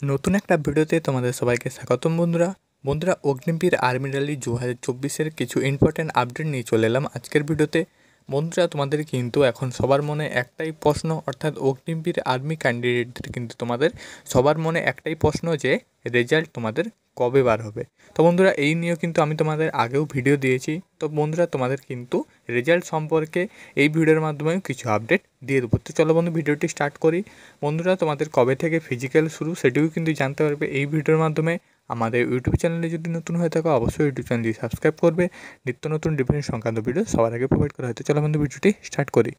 নতুন একটা ভিডিওতে তোমাদের সবাইকে স্বাগতম বন্ধুরা অগ্নিবীর আর্মি র্যালি 2024-এর কিছু ইম্পর্টেন্ট আপডেট নিয়ে চলে এলাম আজকের ভিডিওতে। বন্ধুরা তোমাদের কিন্তু এখন সবার মনে একটাই প্রশ্ন, অর্থাৎ অগ্নিবীর আর্মি ক্যান্ডিডেটদের কিন্তু তোমাদের সবার মনে একটাই প্রশ্ন যে রেজাল্ট তোমাদের কবে বার হবে। তো বন্ধুরা এই নিয়েও কিন্তু আমি তোমাদের আগেও ভিডিও দিয়েছি। তো বন্ধুরা তোমাদের কিন্তু রেজাল্ট সম্পর্কে এই ভিডিওর মাধ্যমেও কিছু আপডেট দিয়ে দেবো। তো চলো বন্ধু ভিডিওটি স্টার্ট করি। বন্ধুরা তোমাদের কবে থেকে ফিজিক্যাল শুরু সেটিও কিন্তু জানতে পারবে এই ভিডিওর মাধ্যমে। আমাদের ইউটিউব চ্যানেলে যদি নতুন হয়ে থাকো অবশ্যই ইউটিউব চ্যানেলটি সাবস্ক্রাইব করবে। নিত্য নতুন ডিফেন্স সংক্রান্ত ভিডিও সবার আগে প্রোভাইড করা হয়। তো চলো বন্ধু ভিডিওটি স্টার্ট করি।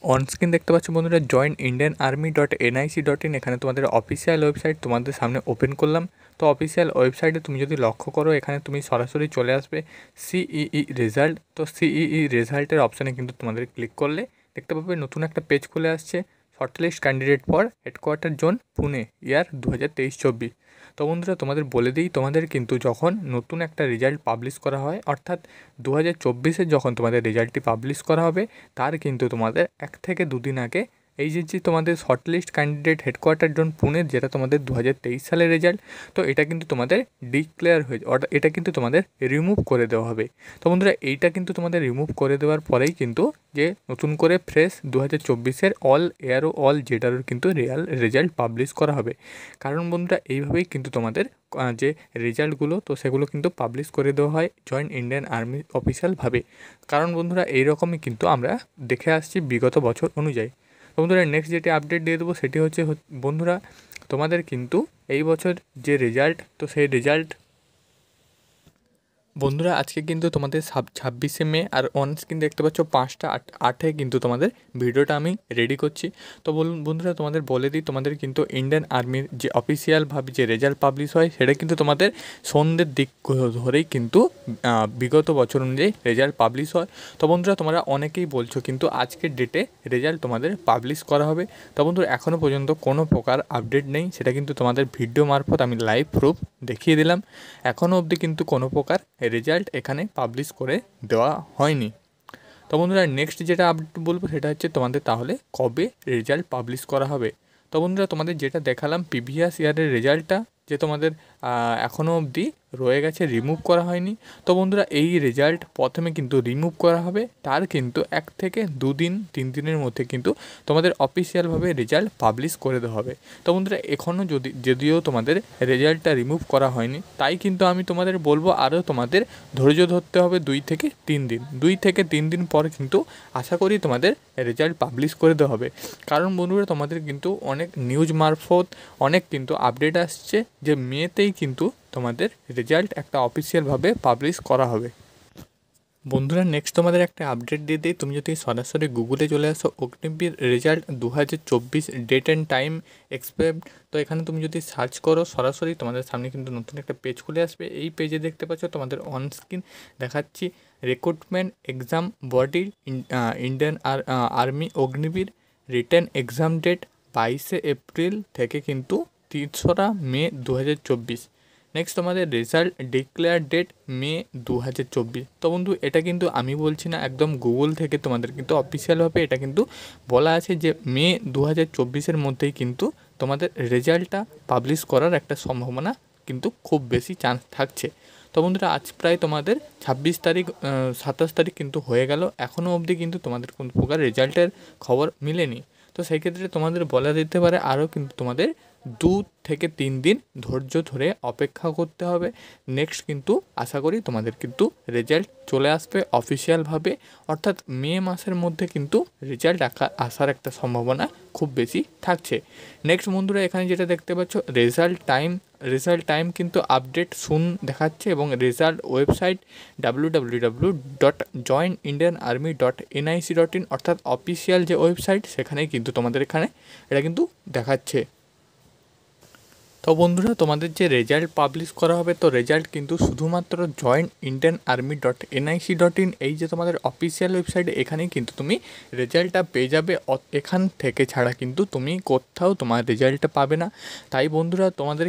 অন স্ক্রিন দেখতে পাচ্ছ বন্ধুরা joinIndianArmy.nic.in, এখানে তোমাদের অফিসিয়াল ওয়েবসাইট তোমাদের সামনে ওপেন করলাম। তো অফিসিয়াল ওয়েবসাইটে তুমি যদি লক্ষ্য করো এখানে তুমি সরাসরি চলে আসবে সিইই রেজাল্ট। তো সিইই রেজাল্টের অপশানে কিন্তু তোমাদের ক্লিক করলে দেখতে পাবে নতুন একটা পেজ খুলে আসছে, shortlist candidate for headquarter zone Pune year 2023-24। তো বন্ধুরা তোমাদের বলে দিই, তোমাদের কিন্তু যখন নতুন একটা রেজাল্ট পাবলিশ করা হয়, অর্থাৎ 2024-এর যখন তোমাদের রেজাল্টটি পাবলিশ করা হবে তার কিন্তু তোমাদের 1 থেকে 2 দিন আগে এই যে তোমাদের shortlist candidate headquarter zone Pune, যেটা তোমাদের 2023 সালের রেজাল্ট, তো এটা কিন্তু তোমাদের ডিক্লেয়ার হয়ে অর্থাৎ এটা কিন্তু তোমাদের রিমুভ করে দেওয়া হবে। তো বন্ধুরা এইটা কিন্তু তোমাদের রিমুভ করে দেওয়ার পরেই কিন্তু যে নতুন করে ফ্রেশ 2024-এর অল এয়ারও অল জেডারও কিন্তু রেজাল্ট পাবলিশ করা হবে। কারণ বন্ধুরা এইভাবেই কিন্তু তোমাদের যে রেজাল্টগুলো তো সেগুলো কিন্তু পাবলিশ করে দেওয়া হয় জয়েন্ট ইন্ডিয়ান আর্মি অফিসিয়ালভাবে। কারণ বন্ধুরা এইরকমই কিন্তু আমরা দেখে আসছি বিগত বছর অনুযায়ী। তো বন্ধুরা নেক্সট যেটি আপডেট দিয়ে দেবো সেটি হচ্ছে বন্ধুরা তোমাদের কিন্তু এই বছর যে রেজাল্ট, তো সেই রেজাল্ট বন্ধুরা আজকে কিন্তু তোমাদের 26শে মে, আর অন স্ক্রিন দেখতে পাচ্ছ 5টা 8 কিন্তু তোমাদের ভিডিওটা আমি রেডি করছি। তো বন্ধুরা তোমাদের বলে দিই, তোমাদের কিন্তু ইন্ডিয়ান আর্মির যে অফিসিয়ালভাবে যে রেজাল্ট পাবলিশ হয় সেটা কিন্তু তোমাদের সন্ধ্যের দিক ধরেই কিন্তু বিগত বছর অনুযায়ী রেজাল্ট পাবলিশ হয়। তো বন্ধুরা তোমরা অনেকেই বলছো কিন্তু আজকের ডেটে রেজাল্ট তোমাদের পাবলিশ করা হবে। তো বন্ধুরা এখনও পর্যন্ত কোনো প্রকার আপডেট নেই, সেটা কিন্তু তোমাদের ভিডিও মারফত আমি লাইভ প্রুফ দেখিয়ে দিলাম। এখনও অবধি কিন্তু কোনো প্রকার রেজাল্ট এখানে পাবলিশ করে দেওয়া হয়নি। তো বন্ধুরা নেক্সট যেটা আপডেট বলবো সেটা হচ্ছে তোমাদের তাহলে কবে রেজাল্ট পাবলিশ করা হবে। তো বন্ধুরা তোমাদের যেটা দেখালাম প্রিভিয়াস ইয়ারের রেজাল্টটা যে তোমাদের এখনও অবধি রয়ে গেছে, রিমুভ করা হয়নি। তো বন্ধুরা এই রেজাল্ট প্রথমে কিন্তু রিমুভ করা হবে, তার কিন্তু 1 থেকে 2 দিন 3 দিনের মধ্যে কিন্তু তোমাদের অফিসিয়ালভাবে রেজাল্ট পাবলিশ করে দেওয়া হবে। তো বন্ধুরা এখনও যদিও তোমাদের রেজাল্টটা রিমুভ করা হয়নি, তাই কিন্তু আমি তোমাদের বলবো আরও তোমাদের ধৈর্য ধরতে হবে 2 থেকে 3 দিন। 2 থেকে 3 দিন পর কিন্তু আশা করি তোমাদের রেজাল্ট পাবলিশ করে দেওয়া হবে। কারণ বন্ধুরা তোমাদের কিন্তু অনেক নিউজ মারফত অনেক কিন্তু আপডেট আসছে যে মেতেই কিন্তু তোমাদের রেজাল্ট একটা অফিসিয়ালভাবে পাবলিশ করা হবে। বন্ধুরা নেক্সট তোমাদের একটা আপডেট দিয়ে দিই, তুমি যদি সরাসরি গুগলে চলে আসো Agniveer result 2024 date and time expect, তো এখানে তুমি যদি সার্চ করো সরাসরি তোমাদের সামনে কিন্তু নতুন একটা পেজ খুলে আসবে। এই পেজে দেখতে পাচ্ছ তোমাদের অন স্ক্রিন দেখাচ্ছি recruitment exam body Indian army Agniveer written exam date 22শে এপ্রিল থেকে কিন্তু 3রা মে 2024। নেক্সট তোমাদের রেজাল্ট ডিক্লেয়ার ডেট মে 2024। তো বন্ধু এটা কিন্তু আমি বলছি না, একদম গুগল থেকে তোমাদের কিন্তু অফিসিয়ালভাবে এটা কিন্তু বলা আছে যে মে 2024-এর মধ্যেই কিন্তু তোমাদের রেজাল্টটা পাবলিশ করার একটা সম্ভাবনা কিন্তু খুব বেশি চান্স থাকছে। তো বন্ধুরা আজ প্রায় তোমাদের 26 তারিখ 27 তারিখ কিন্তু হয়ে গেল, এখনও অবধি কিন্তু তোমাদের কোনো প্রকার রেজাল্টের খবর মিলেনি। তো সেই ক্ষেত্রে তোমাদের বলা যেতে পারে আরও কিন্তু তোমাদের 2 থেকে 3 দিন ধৈর্য ধরে অপেক্ষা করতে হবে। নেক্সট কিন্তু আশা করি তোমাদের কিন্তু রেজাল্ট চলে আসবে অফিসিয়ালভাবে, অর্থাৎ মে মাসের মধ্যে কিন্তু রেজাল্ট আসার একটা সম্ভাবনা খুব বেশি থাকছে। নেক্সট বন্ধুরা এখানে যেটা দেখতে পাচ্ছ রেজাল্ট টাইম কিন্তু আপডেট সুন দেখাচ্ছে, এবং রেজাল্ট ওয়েবসাইট www.joinindianarmy.nic.in, অর্থাৎ অফিসিয়াল যে ওয়েবসাইট সেখানেই কিন্তু তোমাদের এখানে এটা কিন্তু দেখাচ্ছে। তো তো বন্ধুরা, তোমাদের যে রেজাল্ট পাবলিশ করা হবে, তো রেজাল্ট কিন্তু শুধুমাত্র joinIndianArmy.nic.in এই যে তোমাদের অফিসিয়াল ওয়েবসাইট, এখানেই কিন্তু তুমি রেজাল্টটা পেয়ে যাবে। এখান থেকে ছাড়া কিন্তু তুমি কোথাও তোমার রেজাল্টটা পাবে না। তাই বন্ধুরা, তোমাদের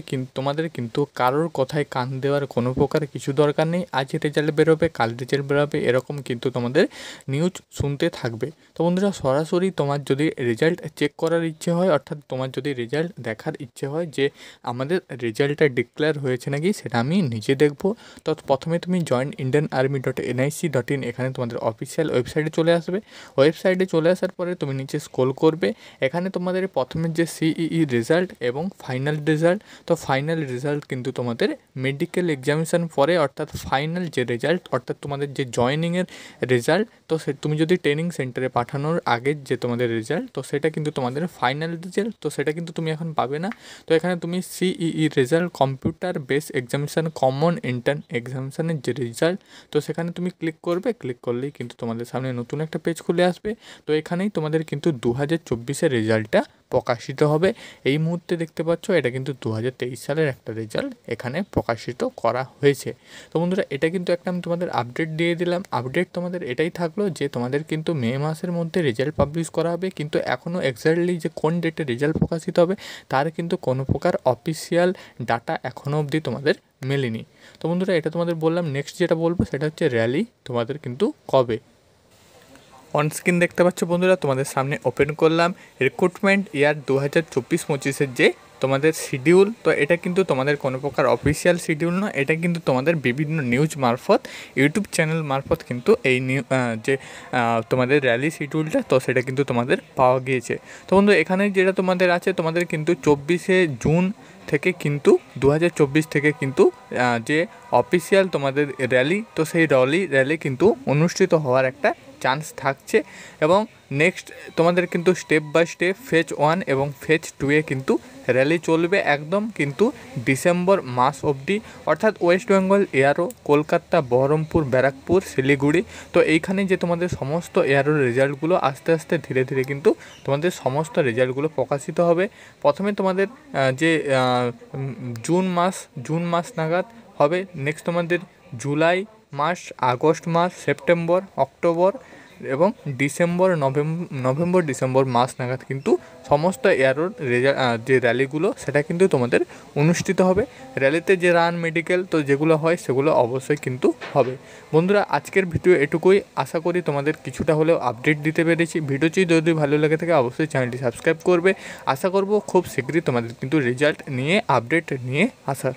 কিন্তু কারোর কথায় কান দেওয়ার কোনো প্রকার কিছু দরকার নেই। আজ রেজাল্ট বেরোবে, কাল রেজাল্ট বেরোবে, এরকম কিন্তু তোমাদের নিউজ শুনতে থাকবে। তো বন্ধুরা, সরাসরি তোমার যদি রেজাল্ট চেক করার ইচ্ছে হয়, অর্থাৎ তোমার যদি রেজাল্ট দেখার ইচ্ছে হয় যে আমাদের রেজাল্টটা ডিক্লেয়ার হয়েছে নাকি, সেটা আমি নিজে দেখব, তো প্রথমে তুমি joinIndianArmy.nic.in এখানে তোমাদের অফিসিয়াল ওয়েবসাইটে চলে আসবে। ওয়েবসাইটে চলে আসার পরে তুমি নিচে স্ক্রল করবে, এখানে তোমাদের প্রথমে যে সিইই রেজাল্ট এবং ফাইনাল রেজাল্ট, তো ফাইনাল রেজাল্ট কিন্তু তোমাদের মেডিকেল এক্সামিনেশান পরে, অর্থাৎ ফাইনাল যে রেজাল্ট, অর্থাৎ তোমাদের যে জয়েনিংয়ের রেজাল্ট, তো তুমি যদি ট্রেনিং সেন্টারে পাঠানোর আগের যে তোমাদের রেজাল্ট, তো সেটা কিন্তু তোমাদের ফাইনাল রেজাল্ট, তো সেটা কিন্তু তুমি এখন পাবে না। তো এখানে তুমি CEE result computer base examination common entrance এক্সামিনেশানের যে রেজাল্ট, তো সেখানে তুমি ক্লিক করবে। ক্লিক করলেই কিন্তু তোমাদের সামনে নতুন একটা পেজ খুলে আসবে। তো এখানেই তোমাদের কিন্তু 2024-এর রেজাল্টটা প্রকাশিত হবে। এই মুহূর্তে দেখতে পাচ্ছ, এটা কিন্তু 2023 সালের একটা রেজাল্ট এখানে প্রকাশিত করা হয়েছে। তো বন্ধুরা, এটা কিন্তু একটা আমি তোমাদের আপডেট দিয়ে দিলাম। আপডেট তোমাদের এটাই থাকলো যে তোমাদের কিন্তু মে মাসের মধ্যে রেজাল্ট পাবলিশ করা হবে, কিন্তু এখনও এক্স্যাক্টলি যে কোন ডেটে রেজাল্ট প্রকাশিত হবে তার কিন্তু কোনো প্রকার অফিসিয়াল ডাটা এখনও অবধি তোমাদের মেলেনি। তো বন্ধুরা, এটা তোমাদের বললাম। নেক্সট যেটা বলবো সেটা হচ্ছে র্যালি তোমাদের কিন্তু কবে। অন স্ক্রিন দেখতে পাচ্ছ বন্ধুরা, তোমাদের সামনে ওপেন করলাম রিক্রুটমেন্ট ইয়ার 2024-25-এর যে তোমাদের শিডিউল। তো এটা কিন্তু তোমাদের কোনো প্রকার অফিসিয়াল শিডিউল নয়, এটা কিন্তু তোমাদের বিভিন্ন নিউজ মারফত, ইউটিউব চ্যানেল মারফত কিন্তু এই যে তোমাদের র্যালি শিডিউলটা, তো সেটা কিন্তু তোমাদের পাওয়া গিয়েছে। তো বন্ধু, এখানে যেটা তোমাদের আছে, তোমাদের কিন্তু 24শে জুন থেকে কিন্তু 2024 থেকে কিন্তু যে অফিসিয়াল তোমাদের র্যালি, তো সেই র্যালি কিন্তু অনুষ্ঠিত হওয়ার একটা চান্স থাকছে। এবং নেক্সট তোমাদের কিন্তু স্টেপ বাই স্টেপ ফেজ 1 এবং ফেজ 2-এ কিন্তু র্যালি চলবে একদম কিন্তু ডিসেম্বর মাস অবধি, অর্থাৎ ওয়েস্ট বেঙ্গল এয়ারও, কলকাতা, বহরমপুর, ব্যারাকপুর, শিলিগুড়ি। তো এইখানে যে তোমাদের সমস্ত এয়ারোর রেজাল্টগুলো আস্তে আস্তে ধীরে ধীরে কিন্তু তোমাদের সমস্ত রেজাল্টগুলো প্রকাশিত হবে। প্রথমে তোমাদের যে জুন মাস নাগাদ হবে, নেক্সট তোমাদের জুলাই মাস, আগস্ট মাস, সেপ্টেম্বর, অক্টোবর এবং নভেম্বর ডিসেম্বর মাস নাগাদ কিন্তু সমস্ত এয়ারোর যে র্যালিগুলো সেটা কিন্তু তোমাদের অনুষ্ঠিত হবে। র্যালিতে যে রান মেডিকেল তো যেগুলো হয় সেগুলো অবশ্যই কিন্তু হবে। বন্ধুরা, আজকের ভিডিও এটুকুই। আশা করি তোমাদের কিছুটা হলেও আপডেট দিতে পেরেছি। ভিডিওটি যদি ভালো লেগে থাকে অবশ্যই চ্যানেলটি সাবস্ক্রাইব করবে। আশা করব খুব শীঘ্রই তোমাদের কিন্তু রেজাল্ট নিয়ে আপডেট নিয়ে আসার।